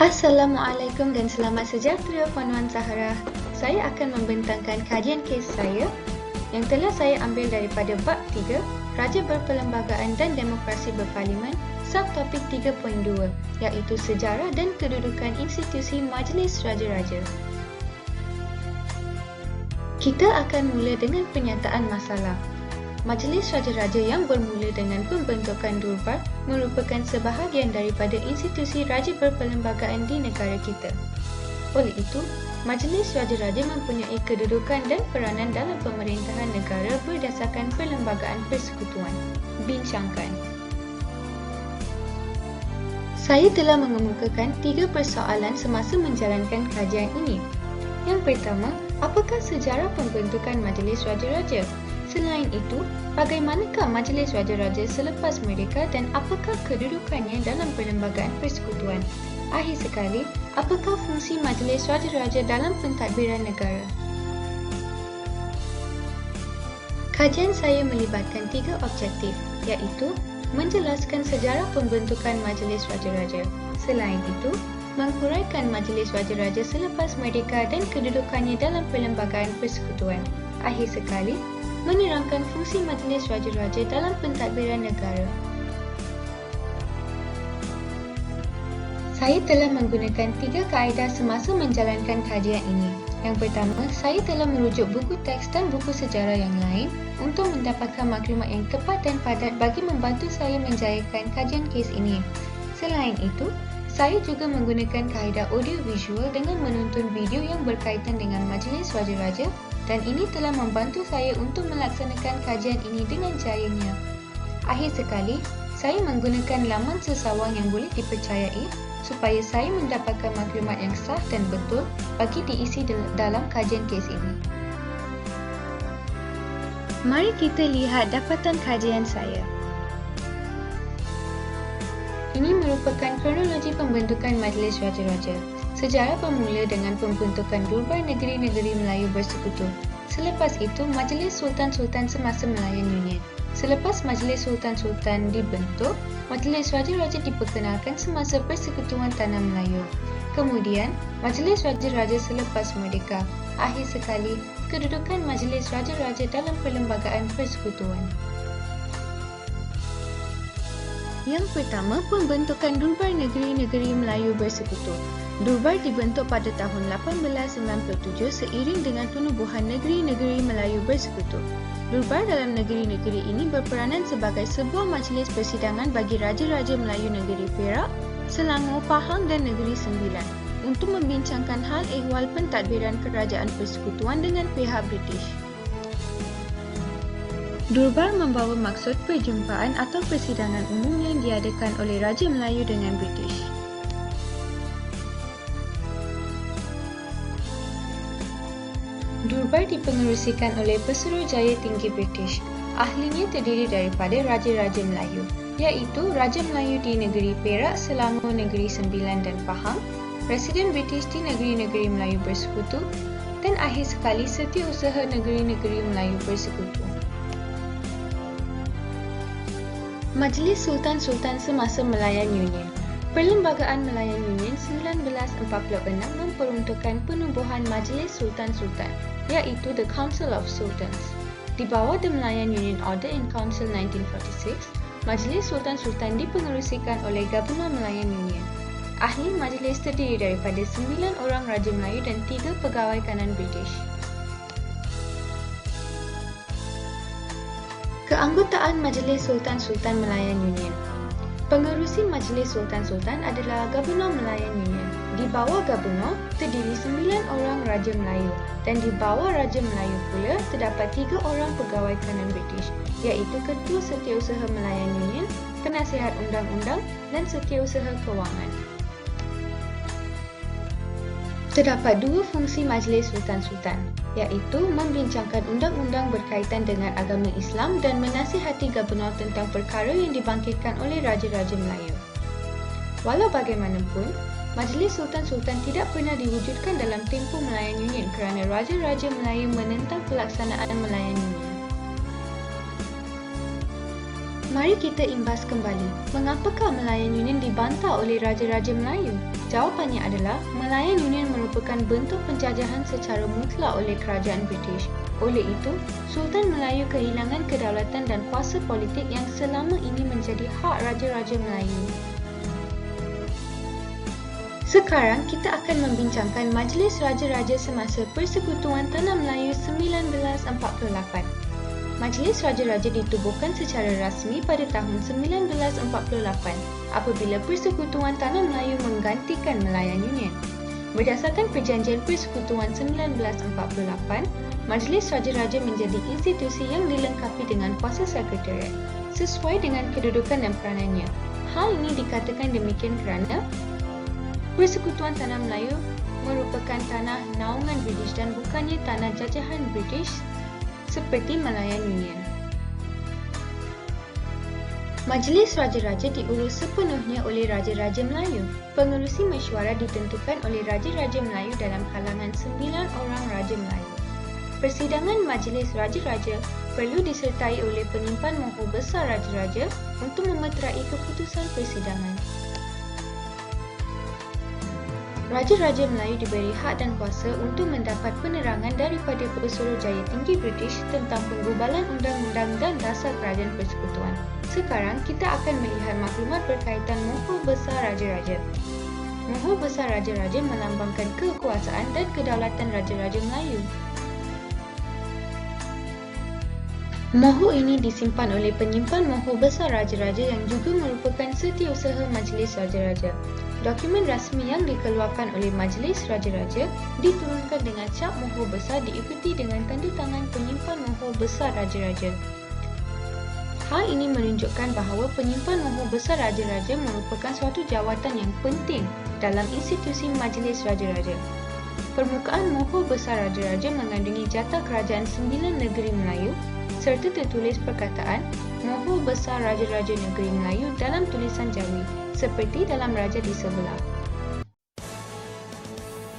Assalamualaikum dan selamat sejahtera Puan-Wan Zahra. Saya akan membentangkan kajian kes saya yang telah saya ambil daripada bab 3, Raja Berperlembagaan dan Demokrasi Berparlimen, subtopik 3.2, iaitu sejarah dan kedudukan institusi Majlis Raja-Raja. Kita akan mula dengan penyataan masalah. Majlis Raja-Raja yang bermula dengan pembentukan Durbar merupakan sebahagian daripada institusi Raja Berperlembagaan di negara kita. Oleh itu, Majlis Raja-Raja mempunyai kedudukan dan peranan dalam pemerintahan negara berdasarkan Perlembagaan Persekutuan. Bincangkan. Saya telah mengemukakan 3 persoalan semasa menjalankan kajian ini. Yang pertama, apakah sejarah pembentukan Majlis Raja-Raja? Selain itu, bagaimanakah Majlis Raja-Raja selepas merdeka dan apakah kedudukannya dalam Perlembagaan Persekutuan? Akhir sekali, apakah fungsi Majlis Raja-Raja dalam pentadbiran negara? Kajian saya melibatkan 3 objektif, iaitu menjelaskan sejarah pembentukan Majlis Raja-Raja. Selain itu, menghuraikan Majlis Raja-Raja selepas merdeka dan kedudukannya dalam Perlembagaan Persekutuan. Akhir sekali, menerangkan fungsi Majlis Raja-Raja dalam pentadbiran negara. Saya telah menggunakan 3 kaedah semasa menjalankan kajian ini. Yang pertama, saya telah merujuk buku teks dan buku sejarah yang lain untuk mendapatkan maklumat yang tepat dan padat bagi membantu saya menjayakan kajian kes ini. Selain itu, saya juga menggunakan kaedah audio-visual dengan menonton video yang berkaitan dengan Majlis Raja-Raja dan ini telah membantu saya untuk melaksanakan kajian ini dengan jayanya. Akhir sekali, saya menggunakan laman sesawang yang boleh dipercayai supaya saya mendapatkan maklumat yang sah dan betul bagi diisi dalam kajian kes ini. Mari kita lihat dapatan kajian saya. Ini merupakan kronologi pembentukan Majlis Raja-Raja. Sejarah bermula dengan pembentukan Durbar Negeri-Negeri Melayu Bersekutu. Selepas itu, Majlis Sultan-Sultan semasa Melayan Union. Selepas Majlis Sultan-Sultan dibentuk, Majlis Raja-Raja diperkenalkan semasa Persekutuan Tanah Melayu. Kemudian, Majlis Raja-Raja selepas merdeka. Akhir sekali, kedudukan Majlis Raja-Raja dalam Perlembagaan Persekutuan. Yang pertama, pembentukan Durbar Negeri-Negeri Melayu Bersekutu. Durbar dibentuk pada tahun 1897 seiring dengan penubuhan negeri-negeri Melayu Bersekutu. Durbar dalam negeri-negeri ini berperanan sebagai sebuah majlis persidangan bagi Raja-Raja Melayu Negeri Perak, Selangor, Pahang dan Negeri Sembilan untuk membincangkan hal ehwal pentadbiran kerajaan persekutuan dengan pihak British. Durbar membawa maksud perjumpaan atau persidangan umum yang diadakan oleh Raja Melayu dengan British. Durbar dipengerusikan oleh Pesuruhjaya Tinggi British. Ahlinya terdiri daripada Raja-Raja Melayu, iaitu Raja Melayu di Negeri Perak, Selangor, Negeri Sembilan dan Pahang, Presiden British di Negeri-Negeri Melayu Bersekutu, dan akhir sekali Setiausaha Negeri-Negeri Melayu Bersekutu. Majlis Sultan-Sultan semasa Melayan Union. Perlembagaan Melayan Union 1946 memperuntukkan penubuhan Majlis Sultan-Sultan, iaitu The Council of Sultans. Di bawah The Malayan Union Order in Council 1946, Majlis Sultan-Sultan dipengerusikan oleh Gubernur Malayan Union. Ahli majlis terdiri daripada 9 orang Raja Melayu dan 3 pegawai kanan British. Keanggotaan Majlis Sultan-Sultan Melayan Union. Pengerusi Majlis Sultan-Sultan adalah Gubernur Melayan Union. Di bawah Gubernur terdiri 9 orang Raja Melayu dan di bawah Raja Melayu pula terdapat 3 orang pegawai kanan British, iaitu Ketua Setiausaha Melayan Union, Penasihat Undang-Undang dan Setiausaha Kewangan. Terdapat 2 fungsi Majlis Sultan-Sultan, iaitu membincangkan undang-undang berkaitan dengan agama Islam dan menasihati Gubernur tentang perkara yang dibangkitkan oleh Raja-Raja Melayu. Walau bagaimanapun, Majlis Sultan-Sultan tidak pernah diwujudkan dalam tempoh Malayan Union kerana Raja-Raja Melayu menentang pelaksanaan Malayan Union. Mari kita imbas kembali. Mengapakah Melayan Union dibantah oleh Raja-Raja Melayu? Jawapannya adalah Melayan Union merupakan bentuk penjajahan secara mutlak oleh Kerajaan British. Oleh itu, Sultan Melayu kehilangan kedaulatan dan kuasa politik yang selama ini menjadi hak Raja-Raja Melayu. Sekarang kita akan membincangkan Majlis Raja-Raja semasa Persekutuan Tanah Melayu 1948. Majlis Raja-Raja ditubuhkan secara rasmi pada tahun 1948 apabila Persekutuan Tanah Melayu menggantikan Melayan Union. Berdasarkan Perjanjian Persekutuan 1948, Majlis Raja-Raja menjadi institusi yang dilengkapi dengan kuasa sekretariat sesuai dengan kedudukan dan peranannya. Hal ini dikatakan demikian kerana Persekutuan Tanah Melayu merupakan tanah naungan British dan bukannya tanah jajahan British seperti Melayan Union. Majlis Raja-Raja diurus sepenuhnya oleh Raja-Raja Melayu. Pengerusi mesyuarat ditentukan oleh Raja-Raja Melayu dalam kalangan 9 orang Raja Melayu. Persidangan Majlis Raja-Raja perlu disertai oleh penyimpan mohor besar Raja-Raja untuk memeterai keputusan persidangan. Raja-Raja Melayu diberi hak dan kuasa untuk mendapat penerangan daripada Pesuruhjaya Tinggi British tentang penggubalan undang-undang dan dasar kerajaan persekutuan. Sekarang kita akan melihat maklumat berkaitan mohor besar Raja-Raja. Mohor besar Raja-Raja melambangkan kekuasaan dan kedaulatan Raja-Raja Melayu. Mohor ini disimpan oleh penyimpan mohor besar Raja-Raja yang juga merupakan setiausaha Majlis Raja-Raja. Dokumen rasmi yang dikeluarkan oleh Majlis Raja-Raja diturunkan dengan cap mohor besar diikuti dengan tanda tangan penyimpan mohor besar Raja-Raja. Hal ini menunjukkan bahawa penyimpan mohor besar Raja-Raja merupakan suatu jawatan yang penting dalam institusi Majlis Raja-Raja. Permukaan mohor besar Raja-Raja mengandungi jata kerajaan 9 negeri Melayu serta tertulis perkataan Mohor Besar Raja-Raja Negeri Melayu dalam tulisan Jawi, seperti dalam raja di sebelah.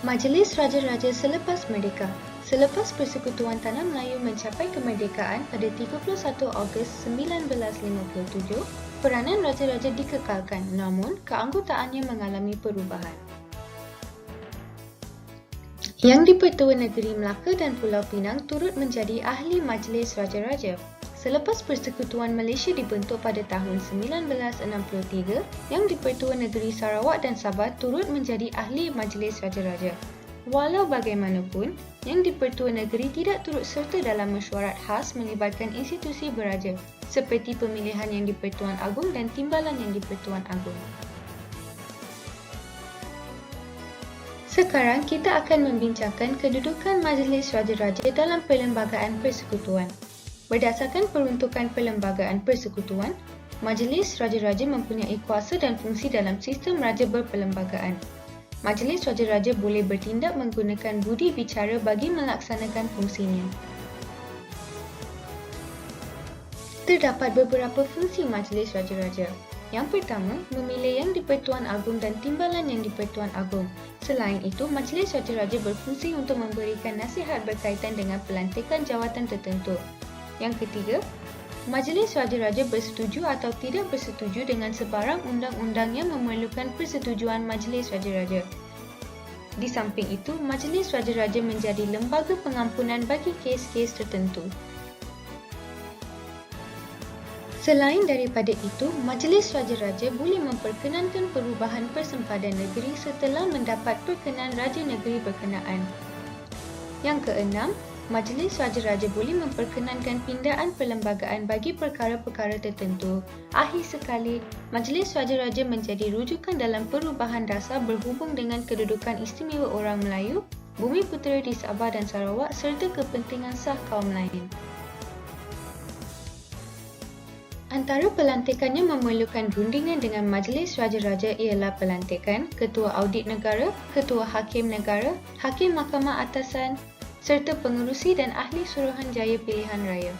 Majlis Raja-Raja selepas merdeka. Selepas Persekutuan Tanah Melayu mencapai kemerdekaan pada 31 Ogos 1957, peranan Raja-Raja dikekalkan, namun keanggotaannya mengalami perubahan. Yang di-Pertua Negeri Melaka dan Pulau Pinang turut menjadi ahli Majlis Raja-Raja. Selepas Persekutuan Malaysia dibentuk pada tahun 1963, yang di-Pertua Negeri Sarawak dan Sabah turut menjadi ahli Majlis Raja-Raja. Walau bagaimanapun, yang di-Pertua Negeri tidak turut serta dalam mesyuarat khas melibatkan institusi beraja, seperti pemilihan Yang di-Pertuan Agong dan timbalan Yang di-Pertuan Agong. Sekarang kita akan membincangkan kedudukan Majlis Raja-Raja dalam Perlembagaan Persekutuan. Berdasarkan peruntukan Perlembagaan Persekutuan, Majlis Raja-Raja mempunyai kuasa dan fungsi dalam sistem raja berperlembagaan. Majlis Raja-Raja boleh bertindak menggunakan budi bicara bagi melaksanakan fungsinya. Terdapat beberapa fungsi Majlis Raja-Raja. Yang pertama, memilih Yang di-Pertuan Agong dan timbalan Yang di-Pertuan Agong. Selain itu, Majlis Raja-Raja berfungsi untuk memberikan nasihat berkaitan dengan pelantikan jawatan tertentu. Yang ketiga, Majlis Raja-Raja bersetuju atau tidak bersetuju dengan sebarang undang-undang yang memerlukan persetujuan Majlis Raja-Raja. Di samping itu, Majlis Raja-Raja menjadi lembaga pengampunan bagi kes-kes tertentu. Selain daripada itu, Majlis Raja-Raja boleh memperkenankan perubahan persempadan negeri setelah mendapat perkenan Raja Negeri berkenaan. Yang keenam, Majlis Raja-Raja boleh memperkenankan pindaan perlembagaan bagi perkara-perkara tertentu. Akhir sekali, Majlis Raja-Raja menjadi rujukan dalam perubahan dasar berhubung dengan kedudukan istimewa orang Melayu, bumi putera di Sabah dan Sarawak serta kepentingan sah kaum lain. Antara pelantikan yang memerlukan rundingan dengan Majlis Raja-Raja ialah pelantikan Ketua Audit Negara, Ketua Hakim Negara, Hakim Mahkamah Atasan serta pengerusi dan ahli Suruhanjaya Pilihan Raya.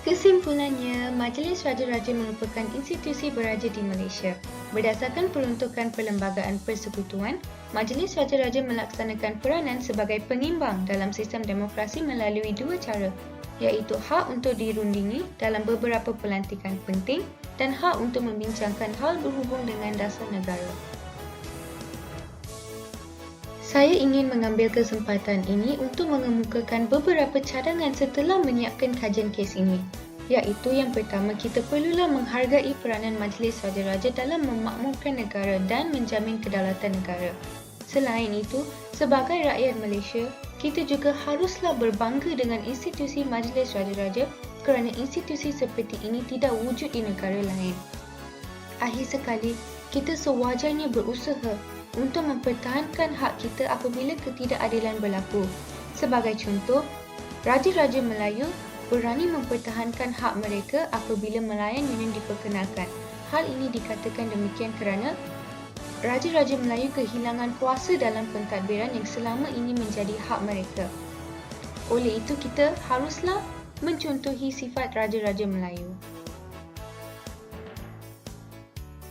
Kesimpulannya, Majlis Raja-Raja merupakan institusi beraja di Malaysia. Berdasarkan peruntukan Perlembagaan Persekutuan, Majlis Raja-Raja melaksanakan peranan sebagai pengimbang dalam sistem demokrasi melalui dua cara. iaitu hak untuk dirundingi dalam beberapa pelantikan penting dan hak untuk membincangkan hal berhubung dengan dasar negara. Saya ingin mengambil kesempatan ini untuk mengemukakan beberapa cadangan setelah menyiapkan kajian kes ini, iaitu yang pertama, kita perlulah menghargai peranan Majlis Raja-Raja dalam memakmurkan negara dan menjamin kedaulatan negara. Selain itu, sebagai rakyat Malaysia, kita juga haruslah berbangga dengan institusi Majlis Raja-Raja kerana institusi seperti ini tidak wujud di negara lain. Akhir sekali, kita sewajarnya berusaha untuk mempertahankan hak kita apabila ketidakadilan berlaku. Sebagai contoh, Raja-Raja Melayu berani mempertahankan hak mereka apabila melayan union diperkenalkan. Hal ini dikatakan demikian kerana Raja-Raja Melayu kehilangan kuasa dalam pentadbiran yang selama ini menjadi hak mereka. Oleh itu, kita haruslah mencontohi sifat Raja-Raja Melayu.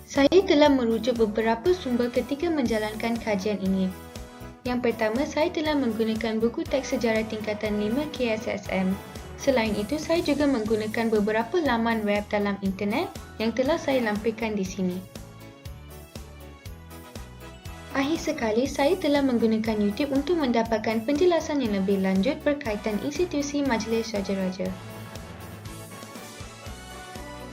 Saya telah merujuk beberapa sumber ketika menjalankan kajian ini. Yang pertama, saya telah menggunakan buku teks sejarah tingkatan 5 KSSM. Selain itu, saya juga menggunakan beberapa laman web dalam internet yang telah saya lampirkan di sini. Akhir sekali, saya telah menggunakan YouTube untuk mendapatkan penjelasan yang lebih lanjut berkaitan institusi Majlis Raja-Raja.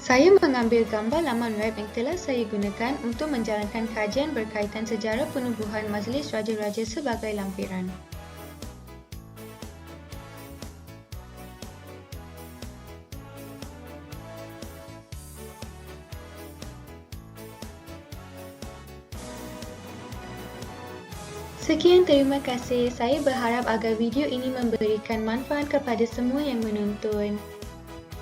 Saya mengambil gambar laman web yang telah saya gunakan untuk menjalankan kajian berkaitan sejarah penubuhan Majlis Raja-Raja sebagai lampiran. Sekian, terima kasih. Saya berharap agar video ini memberikan manfaat kepada semua yang menonton.